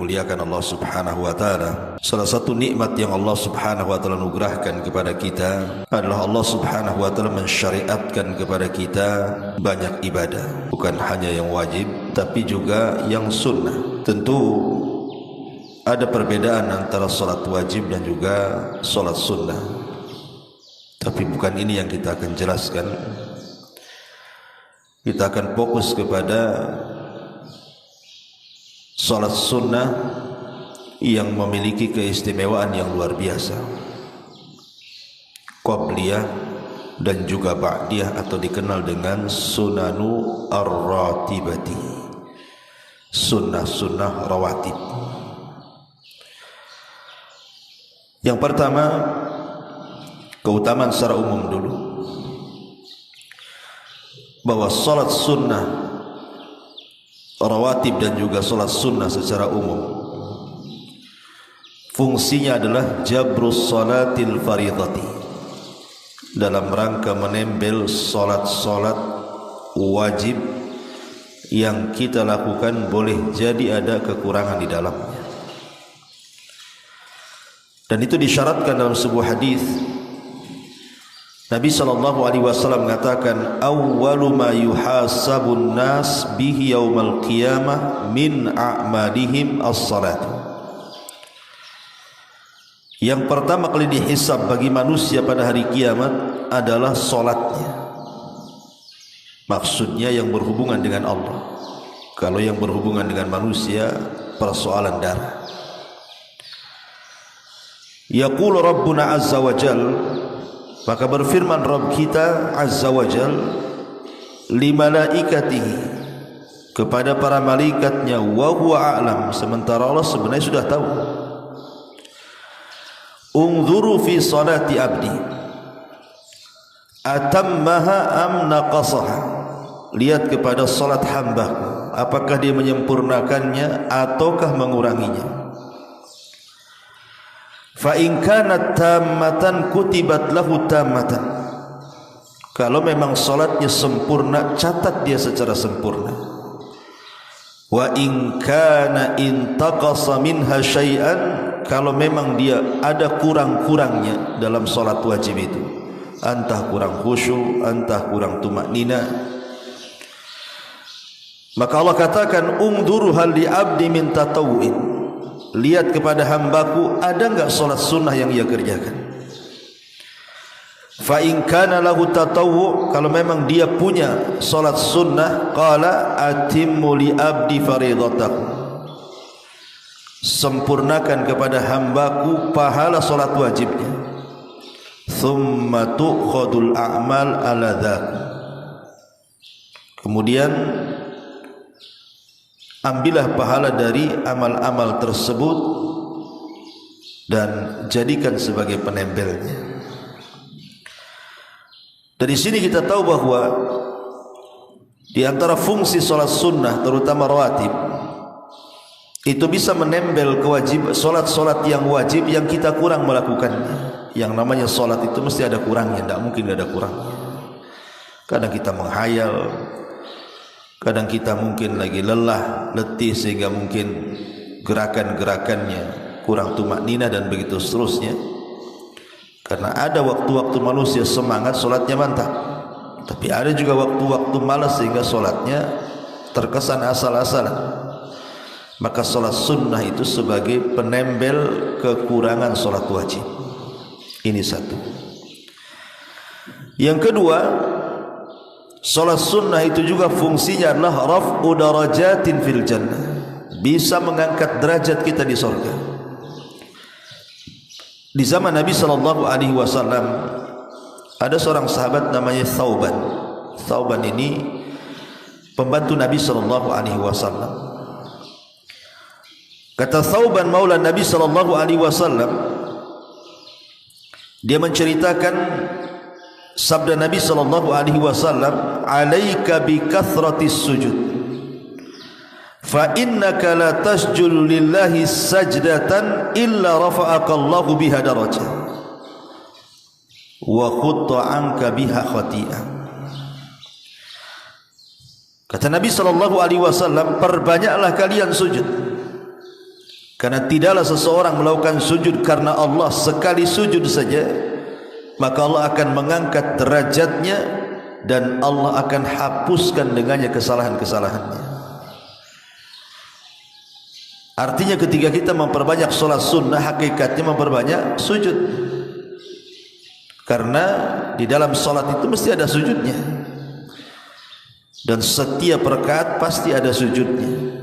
dimuliakan Allah Subhanahu wa taala, salah satu nikmat yang Allah Subhanahu wa taala anugerahkan kepada kita adalah Allah Subhanahu wa taala mensyariatkan kepada kita banyak ibadah, bukan hanya yang wajib tapi juga yang sunnah. Tentu ada perbedaan antara salat wajib dan juga salat sunnah, tapi bukan ini yang kita akan jelaskan. Kita akan fokus kepada salat sunnah yang memiliki keistimewaan yang luar biasa, qabliyah dan juga ba'diyah, atau dikenal dengan sunanu ar-ratibati, sunnah-sunnah rawatib. Yang pertama, keutamaan secara umum dulu, bahwa salat sunnah rawatib dan juga salat sunnah secara umum fungsinya adalah jabrus salatil faridati, dalam rangka menembel salat-salat wajib yang kita lakukan boleh jadi ada kekurangan di dalamnya. Dan itu disyaratkan dalam sebuah hadis. Nabi SAW mengatakan, awwalu ma yuhasabun nas bihi yaumal qiyamah min a'malihim as-salat. Yang pertama kali dihisab bagi manusia pada hari kiamat adalah salatnya. Maksudnya yang berhubungan dengan Allah. Kalau yang berhubungan dengan manusia, persoalan darah. Yaqulu Rabbuna Azza wa Jal, maka berfirman Rabb kita Azza wa Jal li malaikatihi, kepada para malaikatnya, wa huwa a'lam, sementara Allah sebenarnya sudah tahu. Unzuru fi salati abdi atammaha am naqasaha, lihat kepada salat hambaku, apakah dia menyempurnakannya ataukah menguranginya. Fa in kanat tammatan kutibat lahu tammatan, kalau memang salatnya sempurna, catat dia secara sempurna. Wa in kana intaqasa minha syai'an, kalau memang dia ada kurang-kurangnya dalam salat wajib itu, entah kurang khusyuk, entah kurang tumaknina, maka Allah katakan, ungduru hal li abdi min tatawu'in, lihat kepada hambaku ada enggak salat sunnah yang ia kerjakan. Fa in kana lahu tatawwu', kalau memang dia punya salat sunnah, qala atimmu li abdi faridatahu, sempurnakan kepada hambaku pahala salat wajibnya. Thumma tu'khadul a'mal ala dzak, kemudian ambillah pahala dari amal-amal tersebut dan jadikan sebagai penembelnya. Dari sini kita tahu bahwa di antara fungsi salat sunnah, terutama rawatib, itu bisa menembel kewajiban salat-salat yang wajib yang kita kurang melakukannya. Yang namanya salat itu mesti ada kurangnya, tidak mungkin tidak ada kurangnya. Kadang kita menghayal, kadang kita mungkin lagi lelah, letih, sehingga mungkin gerakan-gerakannya kurang tumakninah dan begitu seterusnya. Karena ada waktu-waktu manusia semangat, solatnya mantap. Tapi ada juga waktu-waktu malas sehingga solatnya terkesan asal-asalan. Maka solat sunnah itu sebagai penembel kekurangan solat wajib. Ini satu. Yang kedua, salat sunnah itu juga fungsinya adalah raf'u darajatin fil jannah, bisa mengangkat derajat kita di surga. Di zaman Nabi SAW ada seorang sahabat namanya Thauban. Thauban ini pembantu Nabi SAW. Kata Thauban maula Nabi SAW, dia menceritakan sabda Nabi SAW, alaika bi kathratis sujud, fa innaka la tasjudu lillahi sajdatan illa rafa'aka Allahu biha darajah wa khutta anka biha khati'ah. Kata Nabi SAW, perbanyaklah kalian sujud, Karena tidaklah seseorang melakukan sujud karena Allah sekali sujud saja, maka Allah akan mengangkat derajatnya dan Allah akan hapuskan dengannya kesalahan-kesalahannya. Artinya ketika kita memperbanyak solat sunnah, hakikatnya memperbanyak sujud. Karena di dalam solat itu mesti ada sujudnya. Dan setiap rakaat pasti ada sujudnya.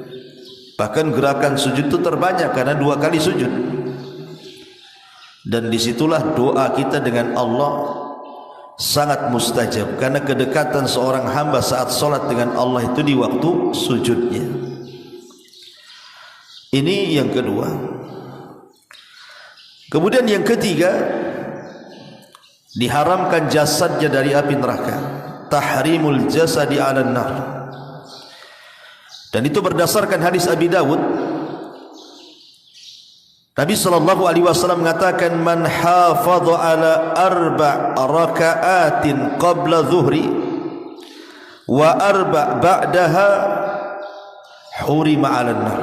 Bahkan gerakan sujud itu terbanyak karena 2 kali sujud. Dan disitulah doa kita dengan Allah sangat mustajab, karena kedekatan seorang hamba saat solat dengan Allah itu di waktu sujudnya. Ini yang kedua. Kemudian yang ketiga, diharamkan jasadnya dari api neraka. Tahrimul jasadi 'alan nar. Dan itu berdasarkan hadis Abi Dawud. Nabi sallallahu alaihi wasallam mengatakan, man hafadha ala 4 raka'atin qabla zuhri wa 4 ba'daha hurima 'alan nar.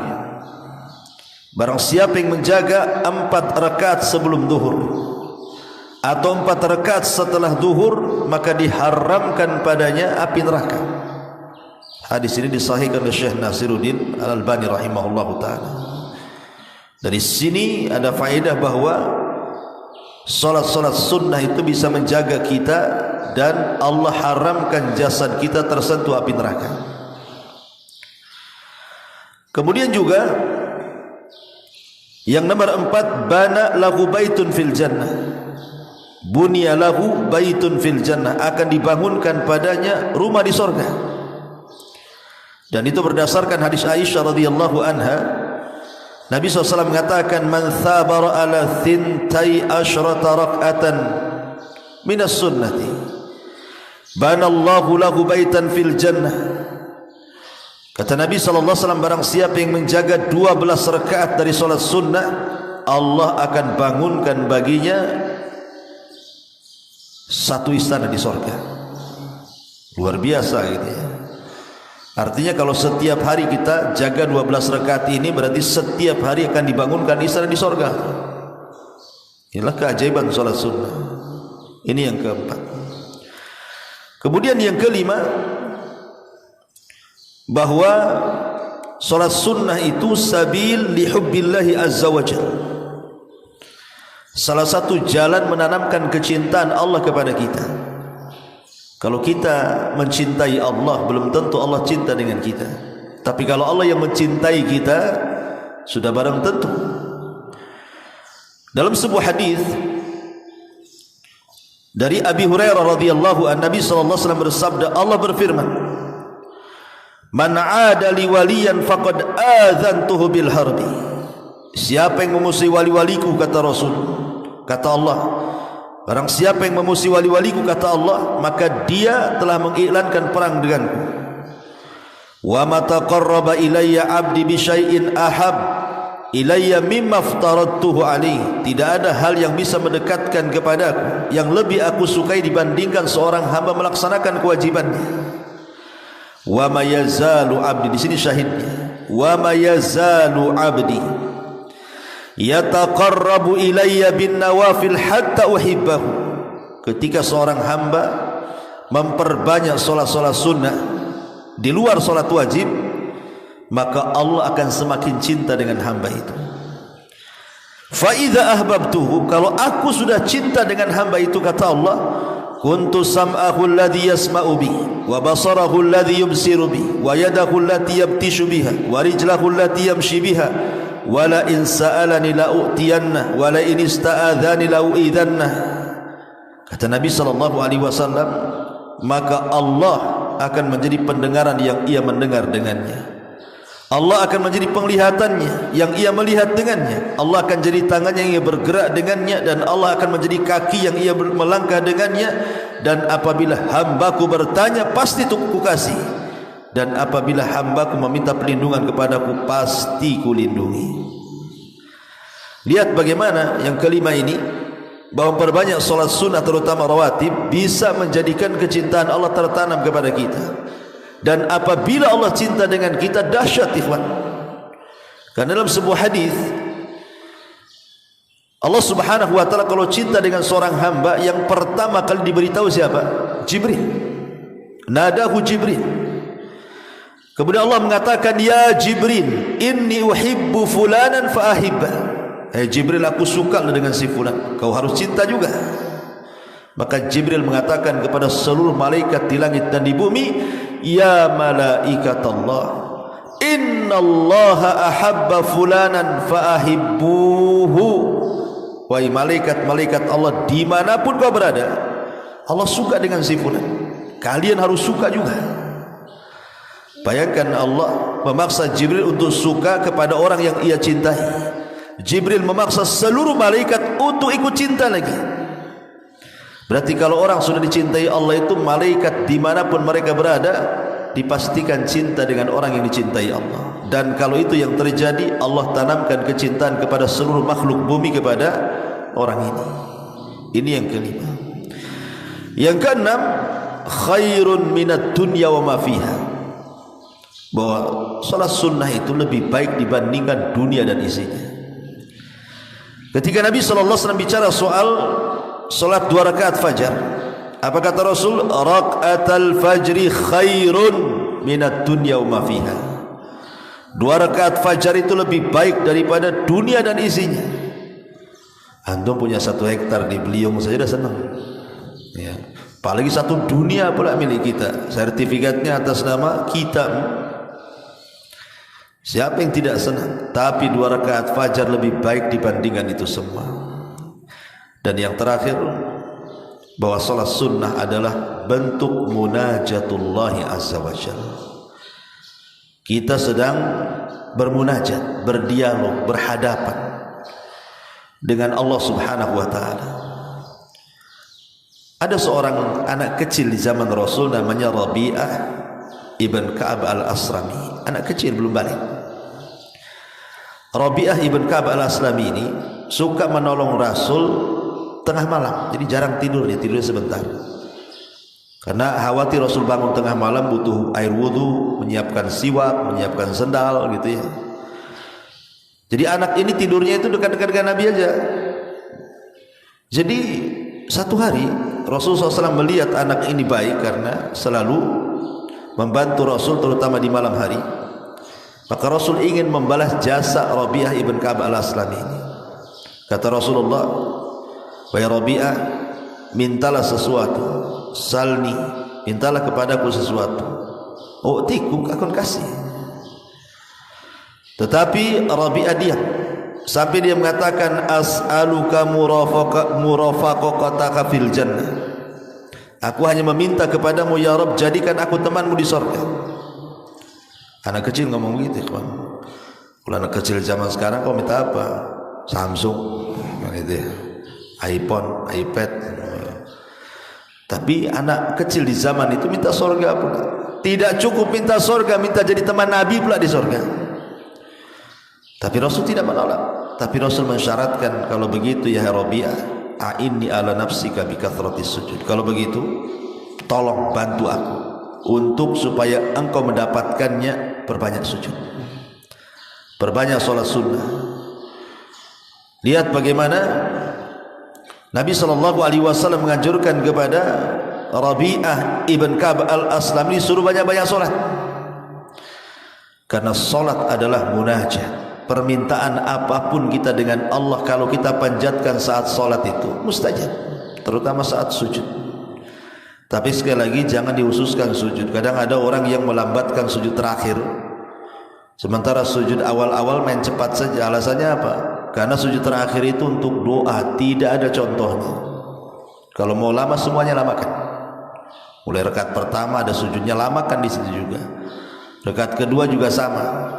Barang siapa yang menjaga 4 rakaat sebelum zuhur atau 4 rakaat setelah zuhur, maka diharamkan padanya api neraka. Hadis ini disahihkan oleh Syekh Nasiruddin Al-Albani rahimahullahu taala. Dari sini ada faedah bahwa solat-solat sunnah itu bisa menjaga kita dan Allah haramkan jasad kita tersentuh api neraka. Kemudian juga yang nomor 4, bana lahu baitun fil jannah. Bunya lahu baitun fil jannah, akan dibangunkan padanya rumah di surga. Dan itu berdasarkan hadis Aisyah radhiyallahu anha. Nabi SAW mengatakan, man thabara ala thintai asyrata rak'atan minas sunnati banallahu lahu baitan fil jannah. Kata Nabi SAW, barang siapa yang menjaga 12 rakaat dari solat sunnah, Allah akan bangunkan baginya satu istana di surga. Luar biasa gitu ya. Artinya kalau setiap hari kita jaga 12 rakaat ini, berarti setiap hari akan dibangunkan istana di surga. Inilah keajaiban solat sunnah. Ini yang keempat. Kemudian yang kelima, bahwa solat sunnah itu sabil li hubbillahi azza wa jalla. Salah satu jalan menanamkan kecintaan Allah kepada kita. Kalau kita mencintai Allah, belum tentu Allah cinta dengan kita. Tapi kalau Allah yang mencintai kita, sudah barang tentu. Dalam sebuah hadis dari Abi Hurairah radhiyallahu anhu, Nabi sallallahu alaihi wasallam bersabda, Allah berfirman, man 'ada li waliyan faqad adzantuhu bil harbi. Siapa yang memusuhi wali-waliku, kata Rasul, kata Allah, barang siapa yang memusuhi wali-waliku, kata Allah, maka dia telah mengiklankan perang denganku. Wa ma taqarraba ilayya 'abdi bi syai'in ahab ilayya mimma aftaradtuhu alaihi. Tidak ada hal yang bisa mendekatkan kepadaku yang lebih aku sukai dibandingkan seorang hamba melaksanakan kewajibannya. Wa ma yazalu 'abdi, di sini syahidnya, wa ma yazalu 'abdi yataqarrabu ilayya bin nawafil hatta uhibbahu. Ketika seorang hamba memperbanyak solat-solat sunnah di luar solat wajib, maka Allah akan semakin cinta dengan hamba itu. Fa idza ahbabtuhu, kalau aku sudah cinta dengan hamba itu, kata Allah, kuntu sam'ahu alladhi yasma'u bi, wa basarahu alladhi yubsiru bi, wa yadahu allati yabtishu biha, wa rijlahu allati yamshi biha, wa la in sa'alani la u'tiyanna, wa la in ista'adhani la u'idhanna. Kata Nabi sallallahu alaihi wasallam, maka Allah akan menjadi pendengaran yang ia mendengar dengannya, Allah akan menjadi penglihatannya yang ia melihat dengannya, Allah akan jadi tangannya yang ia bergerak dengannya, dan Allah akan menjadi kaki yang ia melangkah dengannya. Dan apabila hambaku bertanya, pasti ku kasih, dan apabila hambaku meminta perlindungan kepadaku, pasti kulindungi. Lihat bagaimana yang kelima ini, bahwa perbanyak solat sunnah terutama rawatib bisa menjadikan kecintaan Allah tertanam kepada kita. Dan apabila Allah cinta dengan kita, dahsyat ikhwan. Karena dalam sebuah hadis Allah Subhanahu wa taala kalau cinta dengan seorang hamba, yang pertama kali diberitahu siapa? Jibril. Nadahu Jibril. Kemudian Allah mengatakan, ya Jibril, inni uhibbu fulanan fa ahibba. Jibril, aku suka dengan si fulan, kau harus cinta juga. Maka Jibril mengatakan kepada seluruh malaikat di langit dan di bumi, ya malaikat Allah, innallaha ahabba fulanan fa ahibbuhu. Wahai malaikat-malaikat Allah, dimanapun kau berada, Allah suka dengan si fulan, kalian harus suka juga. Bayangkan Allah memaksa Jibril untuk suka kepada orang yang ia cintai. Jibril memaksa seluruh malaikat untuk ikut cinta lagi. Berarti kalau orang sudah dicintai Allah itu, malaikat dimanapun mereka berada dipastikan cinta dengan orang yang dicintai Allah. Dan kalau itu yang terjadi, Allah tanamkan kecintaan kepada seluruh makhluk bumi kepada orang ini. Ini yang kelima. Yang keenam, khairun minad dunya wa ma fiha. Bahwa salat sunnah itu lebih baik dibandingkan dunia dan isinya. Ketika Nabi SAW bicara soal salat 2 rakaat fajar, apa kata Rasul? Rakaatul fajri khairun minad dunya wa ma fiha. 2 rakaat fajar itu lebih baik daripada dunia dan isinya. Antum punya 1 hektar di Beliung saja dah senang, ya. Apalagi 1 dunia pula milik kita, sertifikatnya atas nama kita. Siapa yang tidak senang? Tapi 2 rakaat fajar lebih baik dibandingkan itu semua. Dan yang terakhir, bahwa salat sunnah adalah bentuk munajatullahi azza wa jalla. Kita sedang bermunajat, berdialog, berhadapan dengan Allah Subhanahu wa taala. Ada seorang anak kecil di zaman Rasul namanya Rabi'ah ibn Ka'ab al-Asrami. Anak kecil belum balik. Rabi'ah ibn Ka'ab al-Aslami ini suka menolong Rasul tengah malam. Jadi jarang tidur, dia tidurnya sebentar. Karena khawatir Rasul bangun tengah malam butuh air wudu, menyiapkan siwak, menyiapkan sendal gitu ya. Jadi anak ini tidurnya itu dekat-dekat dengan Nabi aja. Jadi satu hari Rasulullah SAW melihat anak ini baik karena selalu membantu Rasul terutama di malam hari. Maka Rasul ingin membalas jasa Rabi'ah ibn Ka'ab al-Aslami ini. Kata Rasulullah, wahai Rabi'ah, mintalah sesuatu, salni, mintalah kepadaku sesuatu, u'tiku, akan kasih. Tetapi Rabi'ah diam sampai dia mengatakan, as'aluka murafaqataka fil jannah. Aku hanya meminta kepadamu ya Rabb, jadikan aku temanmu di surga. Anak kecil ngomong begitu, kawan. Kalau anak kecil zaman sekarang kau minta apa? Samsung, gitu ya, iPhone, iPad. Tapi anak kecil di zaman itu minta surga pula. Tidak cukup minta surga, minta jadi teman Nabi pula di surga. Tapi Rasul tidak menolak. Tapi Rasul mensyaratkan, kalau begitu ya Rabi'ah, a'inni ala nafsika bi kathratis sujud. Kalau begitu, tolong bantu aku untuk supaya engkau mendapatkannya, perbanyak sujud, perbanyak salat sunnah. Lihat bagaimana Nabi SAW menganjurkan kepada Rabi'ah ibn Ka'ab al-Aslami suruh banyak-banyak salat. Karena salat adalah munajat, permintaan apapun kita dengan Allah kalau kita panjatkan saat salat itu mustajab, terutama saat sujud. Tapi sekali lagi jangan dihususkan sujud. Kadang ada orang yang melambatkan sujud terakhir, sementara sujud awal-awal main cepat saja. Alasannya apa? Karena sujud terakhir itu untuk doa, tidak ada contohnya. Kalau mau lama semuanya lamakan. Mulai rakaat pertama ada sujudnya, lamakan di situ juga. Rakaat kedua juga sama.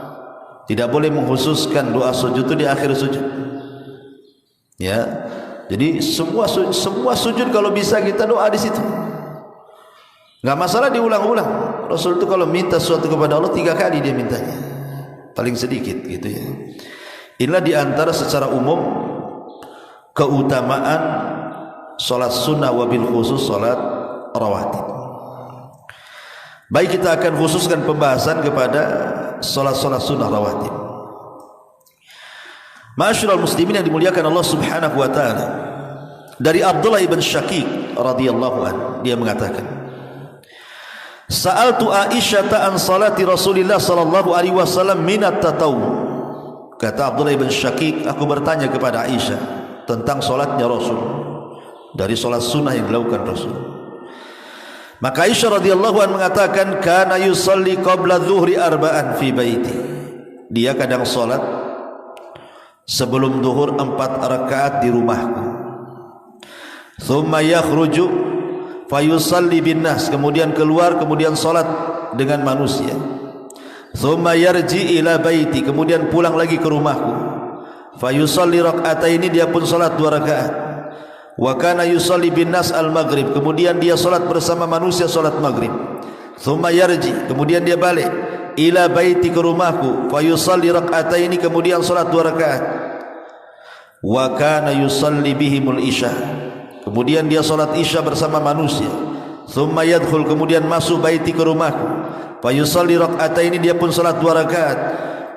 Tidak boleh mengkhususkan doa sujud itu di akhir sujud. Ya. Jadi semua sujud kalau bisa kita doa di situ. Enggak masalah diulang-ulang. Rasul itu kalau minta sesuatu kepada Allah 3 kali dia mintanya, paling sedikit gitu ya. Inilah diantara secara umum keutamaan salat sunnah, wabil khusus salat rawatib. Baik, kita akan khususkan pembahasan kepada salat-salat sunnah rawatib. Ma'asyiral muslimin yang dimuliakan Allah Subhanahu wa taala, dari Abdullah ibn Syaqiq radhiyallahu anhu, dia mengatakan, Sa'altu Aisyah an salati Rasulillah sallallahu alaihi wasallam minat tatawwu. Kata Abdullah ibn Syaqiq, aku bertanya kepada Aisyah tentang salatnya Rasul, dari salat sunnah yang dilakukan Rasul. Maka Aisyah radhiyallahu anha mengatakan, kana yusalli qabla dhuhri arba'an fi baiti. Dia kadang salat sebelum zuhur 4 rakaat di rumahku. Thumma yakhruju fayusalli bin nas, kemudian keluar, kemudian salat dengan manusia. Thumma yarji ila baiti, kemudian pulang lagi ke rumahku. Fayusalli rak'ataini, dia pun salat 2 rakaat. Wa kana yusalli bin nas al maghrib, kemudian dia salat bersama manusia salat maghrib. Thumma yarji, kemudian dia balik ila baiti, ke rumahku. Fayusalli rak'ataini, kemudian salat 2 rakaat. Wa kana yusalli bihimul isya, kemudian dia salat isya bersama manusia. Thumma yadkhul, kemudian masuk baiti, ke rumahku. Fayusalli rak'ataini, dia pun salat 2 rakaat.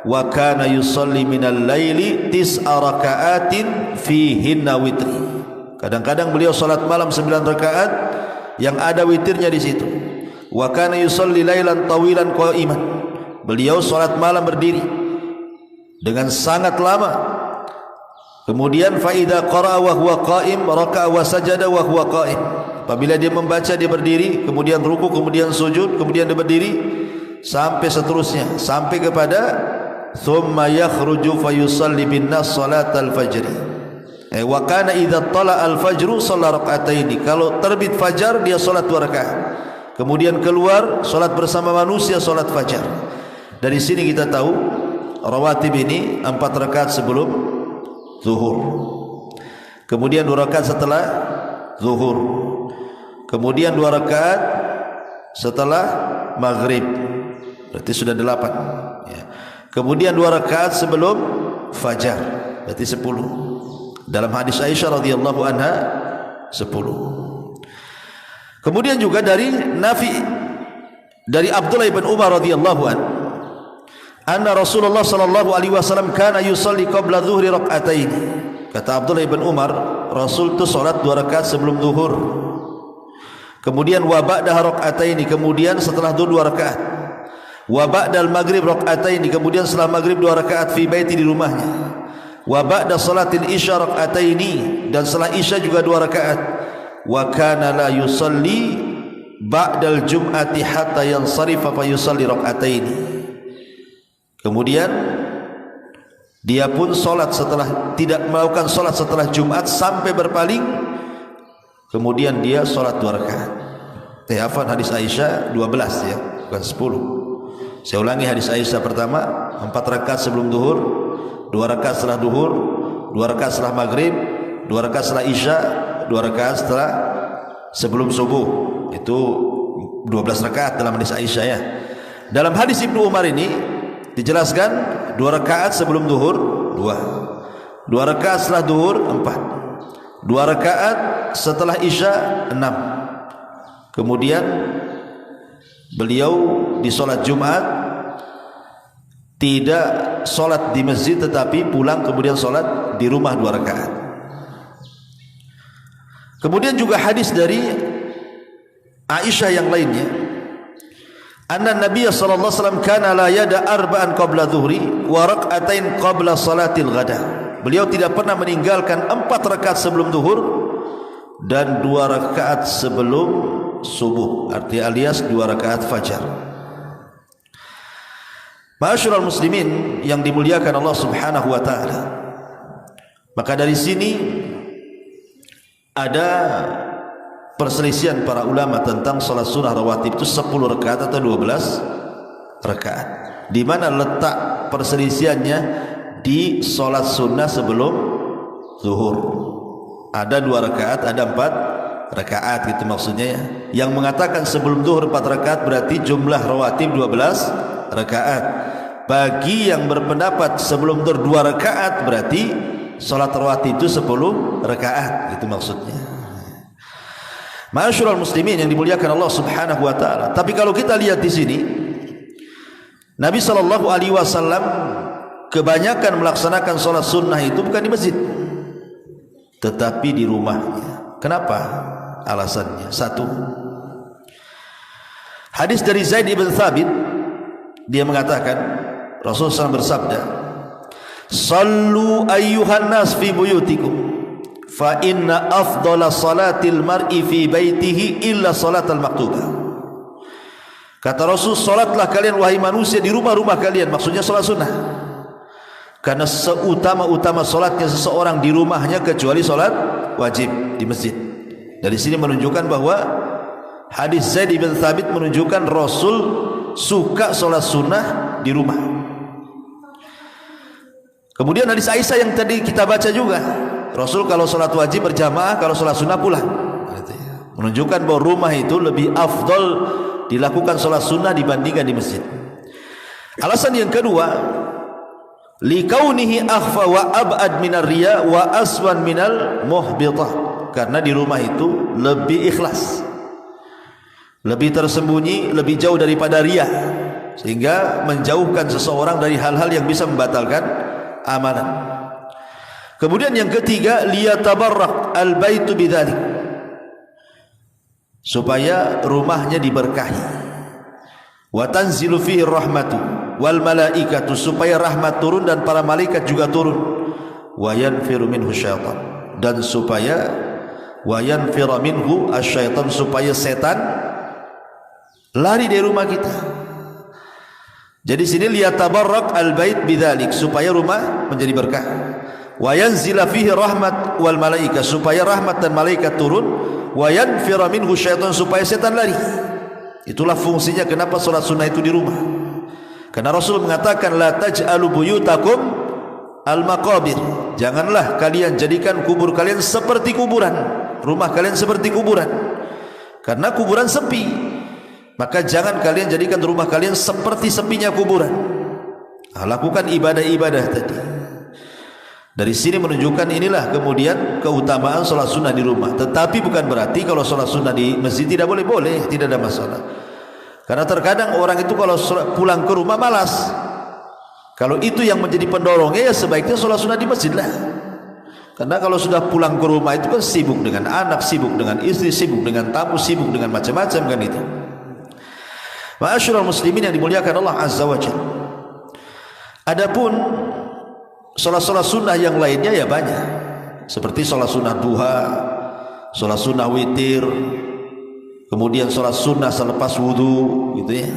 Wa kana yusalli minal laili 9 raka'atin fihinna witri. Kadang-kadang beliau salat malam 9 rakaat yang ada witirnya di situ. Wa kana yusalli lailan tawilan qa'iman. Beliau salat malam berdiri dengan sangat lama. Kemudian fa idza qara'a wa huwa qa'im raka'a wa sajada wa huwa qa'im. Apabila dia membaca, dia berdiri, kemudian ruku, kemudian sujud, kemudian dia berdiri, sampai seterusnya, sampai kepada thumma yakhruju fayusalli bin nas salatal fajr. Wa kana idza tala al fajru shalla rak'ataini. Kalau terbit fajar dia salat 2 rakaat. Kemudian keluar salat bersama manusia salat fajar. Dari sini kita tahu rawatib ini 4 rakaat sebelum zuhur. Kemudian 2 rakaat setelah zuhur. Kemudian 2 rakaat setelah maghrib. Berarti sudah 8 ya. Kemudian 2 rakaat sebelum fajar, berarti 10. Dalam hadis Aisyah radhiyallahu anha 10. Kemudian juga dari Nafi, dari Abdullah bin Umar radhiyallahu anhu, anna Rasulullah sallallahu alaihi wasallam kana yusalli qabla dhuhri rak'ataini. Kata Abdullah bin Umar, Rasul itu salat 2 rakaat sebelum zuhur. Kemudian wa ba'da rak'ataini, kemudian setelah zuhur 2 rakaat. Wa ba'dal maghrib rak'ataini, kemudian setelah maghrib 2 rakaat fi baiti, di rumahnya. Wa ba'da salatil isya rak'ataini, dan setelah isya juga 2 rakaat. Wa kana la yusalli ba'dal jum'ati hatta yansarifa fa yusalli rak'ataini. Kemudian dia pun salat setelah, tidak melakukan salat setelah Jumat sampai berpaling, kemudian dia salat 2 rakaat. Hafal hadis Aisyah 12 ya, bukan 10. Saya ulangi hadis Aisyah pertama, 4 rakaat sebelum zuhur, 2 rakaat setelah zuhur, 2 rakaat setelah maghrib, 2 rakaat setelah isya, 2 rakaat setelah sebelum subuh. Itu 12 rakaat dalam hadis Aisyah ya. Dalam hadis Ibnu Umar ini dijelaskan 2 rakaat sebelum zuhur 2, 2 rakaat setelah zuhur 4, 2 rakaat setelah isya 6. Kemudian beliau di sholat Jumat tidak sholat di masjid, tetapi pulang kemudian sholat di rumah 2 rakaat. Kemudian juga hadis dari Aisyah yang lainnya, anna Nabiy sallallahu alaihi wasallam kana la yada arba'an qabla dhuhri wa rak'atain qabla salatil ghada. Beliau tidak pernah meninggalkan 4 rakaat sebelum zuhur dan 2 rakaat sebelum subuh, arti alias 2 rakaat fajar. Ma'asyiral muslimin yang dimuliakan Allah Subhanahu wa taala, maka dari sini ada perselisihan para ulama tentang salat sunnah rawatib itu 10 rakaat atau 12 rakaat. Di mana letak perselisihannya? Di salat sunnah sebelum zuhur. Ada 2 rakaat, ada 4 rakaat, gitu maksudnya ya. Yang mengatakan sebelum zuhur 4 rakaat berarti jumlah rawatib 12 rakaat. Bagi yang berpendapat sebelum zuhur 2 rakaat berarti salat rawatib itu 10 rakaat, gitu maksudnya. Ma'asyiral muslimin yang dimuliakan Allah Subhanahu wa taala. Tapi kalau kita lihat di sini, Nabi sallallahu alaihi wasallam kebanyakan melaksanakan sholat sunnah itu bukan di masjid, tetapi di rumahnya. Kenapa? Alasannya satu, hadis dari Zaid ibn Thabit, dia mengatakan Rasulullah SAW bersabda, sallu ayyuhan nas fi buyutikum fa inna afdala salatil mar'i fi baitihi illa salatal maktubah. Kata Rasul, salatlah kalian wahai manusia di rumah-rumah kalian, maksudnya salat sunnah, karena seutama-utama salatnya seseorang di rumahnya kecuali salat wajib di masjid. Dari sini menunjukkan bahwa hadis Zaid bin Thabit menunjukkan Rasul suka salat sunnah di rumah. Kemudian hadis Aisyah yang tadi kita baca juga, Rasul kalau salat wajib berjamaah, kalau salat sunnah pulang. Menunjukkan bahwa rumah itu lebih afdal dilakukan salat sunnah dibandingkan di masjid. Alasan yang kedua, likaunihi akhfa wa ab'ad minar riya wa aswan minal muhbitah, karena di rumah itu lebih ikhlas, lebih tersembunyi, lebih jauh daripada riya, sehingga menjauhkan seseorang dari hal-hal yang bisa membatalkan amalan. Kemudian yang ketiga, liyatabarrak al-baitu bidzalik, supaya rumahnya diberkahi, wa tanzilu fihi rahmatu wal malaikatu, supaya rahmat turun dan para malaikat juga turun, wa yanfiru minhu syaitan, dan supaya wa yanfiru minhu asyaitan, supaya setan lari dari rumah kita. Jadi sini liyatabarrak al-bait bidzalik, supaya rumah menjadi berkah, wa yanzila fihi rahmat wal malaikah, supaya rahmat dan malaikat turun, wa yanfira minhu syaitan, supaya setan lari. Itulah fungsinya kenapa salat sunnah itu di rumah. Karena Rasul mengatakan la taj'alu buyutakum al-maqabir, janganlah kalian jadikan kubur kalian seperti kuburan, rumah kalian seperti kuburan. Karena kuburan sepi, maka jangan kalian jadikan rumah kalian seperti sepinya kuburan. Lakukan ibadah-ibadah tadi. Dari sini menunjukkan inilah kemudian keutamaan sholat sunnah di rumah. Tetapi bukan berarti kalau sholat sunnah di masjid tidak boleh, tidak ada masalah. Karena terkadang orang itu kalau pulang ke rumah malas. Kalau itu yang menjadi pendorongnya, ya sebaiknya sholat sunnah di masjid lah. Karena kalau sudah pulang ke rumah itu kan sibuk dengan anak, sibuk dengan istri, sibuk dengan tamu, sibuk dengan macam-macam kan itu. Ma'asyiral muslimin yang dimuliakan Allah Azza wa Jalla. Adapun sholat-sholat sunnah yang lainnya ya banyak, seperti sholat sunnah duha, sholat sunnah witir, kemudian sholat sunnah selepas wudu, gitu ya.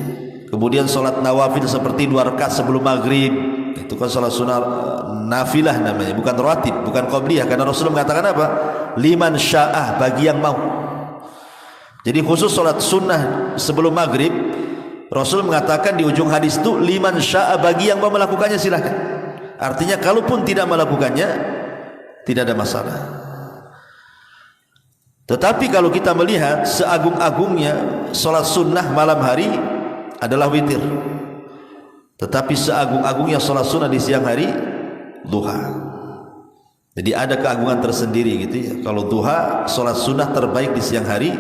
Kemudian sholat nawafil seperti 2 rakaat sebelum maghrib, itu kan sholat sunnah nafilah namanya, bukan rawatib, bukan qabliyah. Karena Rasulullah mengatakan apa? Liman sya'ah, bagi yang mau. Jadi khusus sholat sunnah sebelum maghrib, Rasul mengatakan di ujung hadis itu liman sya'ah, bagi yang mau melakukannya silahkan. Artinya kalaupun tidak melakukannya tidak ada masalah. Tetapi kalau kita melihat seagung-agungnya sholat sunnah malam hari adalah witir, tetapi seagung-agungnya sholat sunnah di siang hari duha. Jadi ada keagungan tersendiri gitu ya. Kalau duha sholat sunnah terbaik di siang hari,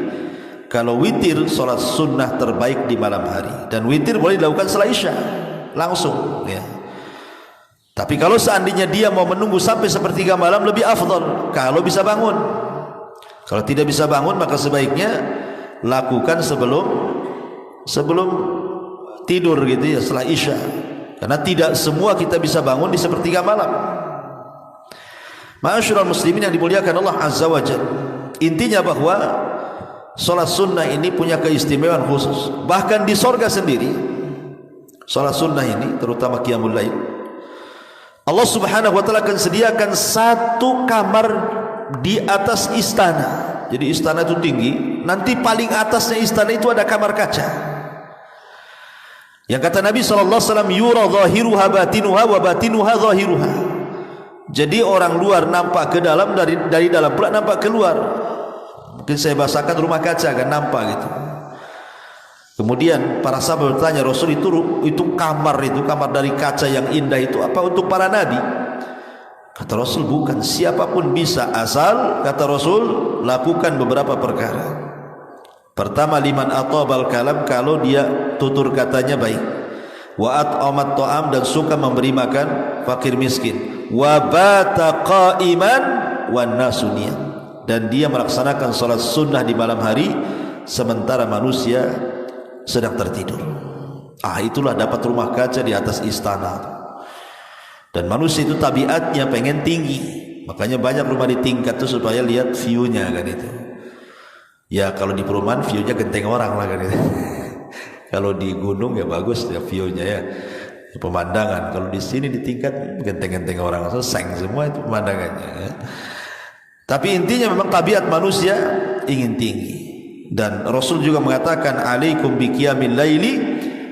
kalau witir sholat sunnah terbaik di malam hari. Dan witir boleh dilakukan setelah isya langsung ya. Tapi kalau seandainya dia mau menunggu sampai sepertiga malam lebih afdal kalau bisa bangun. Kalau tidak bisa bangun maka sebaiknya lakukan sebelum tidur gitu ya, setelah isya. Karena tidak semua kita bisa bangun di sepertiga malam. Ma'asyiral muslimin yang dimuliakan Allah Azza wa Jalla. Intinya bahwa salat sunnah ini punya keistimewaan khusus. Bahkan di sorga sendiri salat sunnah ini, terutama qiyamul lail, Allah Subhanahu wa taala akan sediakan satu kamar di atas istana. Jadi istana itu tinggi, nanti paling atasnya istana itu ada kamar kaca. Yang kata Nabi sallallahu alaihi wasallam, yura zahiruha batinuha wa batinuha zahiruha. Jadi orang luar nampak ke dalam, dari dalam pula nampak keluar. Mungkin saya bahasakan rumah kaca kan, nampak gitu. Kemudian para sahabat bertanya, Rasul itu kamar dari kaca yang indah itu apa untuk para nabi? Kata Rasul bukan, siapapun bisa, asal kata Rasul lakukan beberapa perkara. Pertama, liman atabal kalam, kalau dia tutur katanya baik. wa at'amat ta'am, dan suka memberi makan fakir miskin, wa bata qa'iman wan nasu niyam, dan dia melaksanakan salat sunnah di malam hari sementara manusia sedang tertidur. Itulah dapat rumah kaca di atas istana. Dan manusia itu tabiatnya pengen tinggi, makanya banyak rumah di tingkat itu supaya lihat view-nya kan itu. Ya kalau di perumahan view-nya genteng orang lah kan itu. Kalau di gunung ya bagus ya view-nya ya, pemandangan. Kalau di sini di tingkat genteng-genteng orang, seng semua itu pemandangannya ya. Tapi intinya memang tabiat manusia ingin tinggi. Dan Rasul juga mengatakan, alaikum biqiyamil laili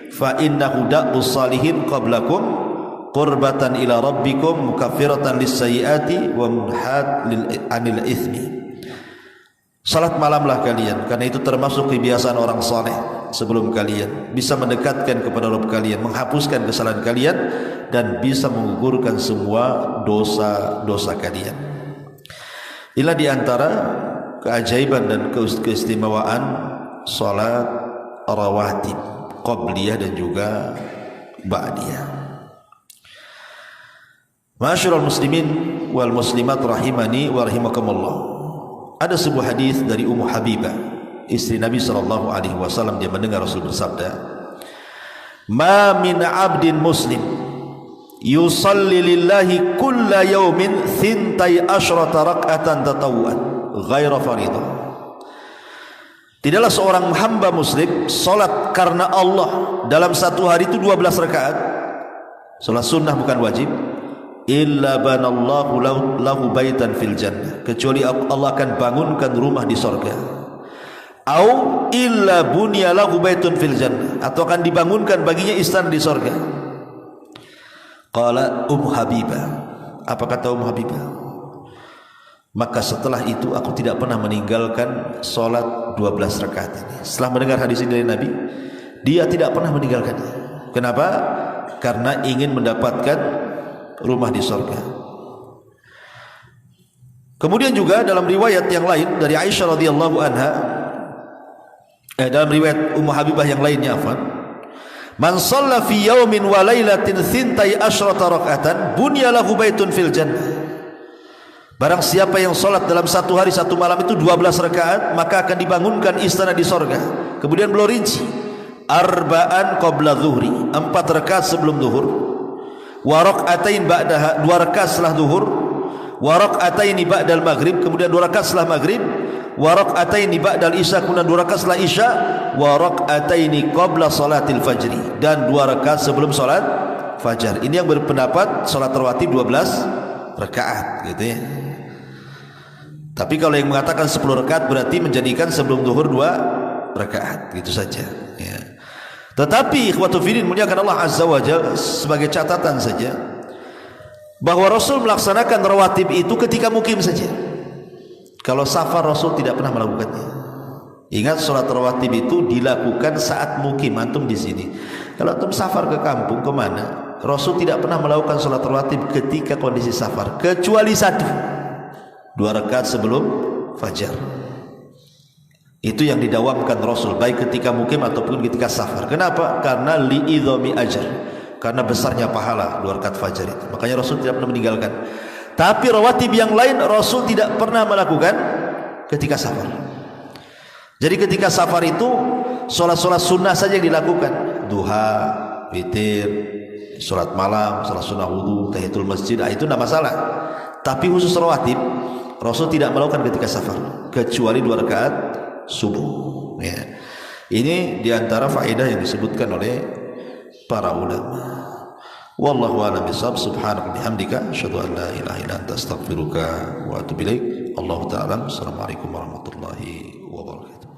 fa innahu da'bus salihin qablakum qurbatan ila rabbikum mukaffiratan lis-sayyiati wa munhat anil itsmi. Salat malamlah kalian, karena itu termasuk kebiasaan orang saleh sebelum kalian, bisa mendekatkan kepada Rabb kalian, menghapuskan kesalahan kalian, dan bisa menggugurkan semua dosa-dosa kalian. Inilah di antara keajaiban dan keistimewaan salat rawatib, qabliyah dan juga ba'diyah. Ma'asyiral muslimin wal muslimat rahimani wa rahimakumullah. Ada sebuah hadis dari Ummu Habibah, istri Nabi sallallahu alaihi wasallam. Dia mendengar Rasul bersabda, "Ma min 'abdin muslim yusalli lillahi kulla yawmin thintai asyrata rak'atan tatawwu'an ghaira fariḍah." Tidaklah seorang hamba muslim salat karena Allah dalam satu hari itu 12 rakaat. Salat sunnah bukan wajib. Illa banallahu lahu baitan fil jannah, kecuali Allah akan bangunkan rumah di sorga. Au illa bunya lahu baitun fil jannah, atau akan dibangunkan baginya istana di sorga. Qala Habibah, apa kata Habibah? Maka setelah itu aku tidak pernah meninggalkan solat 12 rakaat ini. Setelah mendengar hadis ini dari Nabi, dia tidak pernah meninggalkannya. Kenapa? Karena ingin mendapatkan rumah di surga. Kemudian juga dalam riwayat yang lain dari Aisyah radhiyallahu anha, dalam riwayat Ummu Habibah yang lainnya, man shalla fi yaumin wa lailatin thintai asyrata rak'atan bunya lahu baitun fil jannah. Barang siapa yang salat dalam satu hari satu malam itu 12 rakaat, maka akan dibangunkan istana di surga. Kemudian beliau rinci, arba'an qabla zuhri, 4 rakaat sebelum zuhur, wa rak'atain ba'daha, 2 rakaat setelah zuhur, wa rak'ataini ba'dal maghrib, kemudian 2 rakaat setelah maghrib, wa rak'ataini ba'dal isya, kemudian 2 rakaat setelah isya, wa rak'ataini qabla salatil fajri, dan 2 rakaat sebelum salat fajar. Ini yang berpendapat salat rawatib 12 rakaat gitu ya. Tapi kalau yang mengatakan 10 rakaat berarti menjadikan sebelum zuhur 2 rakaat gitu saja ya. Tetapi ikhwatu fillah muliakan Allah azza wa jalla, sebagai catatan saja bahwa Rasul melaksanakan rawatib itu ketika mukim saja. Kalau safar Rasul tidak pernah melakukannya. Ingat, salat rawatib itu dilakukan saat mukim. Antum di sini, kalau antum safar ke kampung kemana, Rasul tidak pernah melakukan salat rawatib ketika kondisi safar, kecuali 1, 2 rakaat sebelum fajar. Itu yang didawamkan Rasul, baik ketika mukim ataupun ketika safar. Kenapa? Karena li'idhami ajr, karena besarnya pahala 2 rakaat fajar itu. Makanya Rasul tidak pernah meninggalkan. Tapi rawatib yang lain Rasul tidak pernah melakukan ketika safar. Jadi ketika safar itu sholat-sholat sunnah saja yang dilakukan, duha, witir, sholat malam, sholat sunnah wudu, tahiyatul masjid, itu tidak masalah. Tapi khusus rawatib Rasul tidak melakukan ketika safar, kecuali 2 rakaat subuh ya. Ini diantara faedah yang disebutkan oleh para ulama. Wallahu a'lam bishawab. Subhanaka bihamdika asyhadu an la ilaha illa anta astaghfiruka wa atubu ilaik. Allahu ta'ala. Assalamualaikum warahmatullahi wabarakatuh.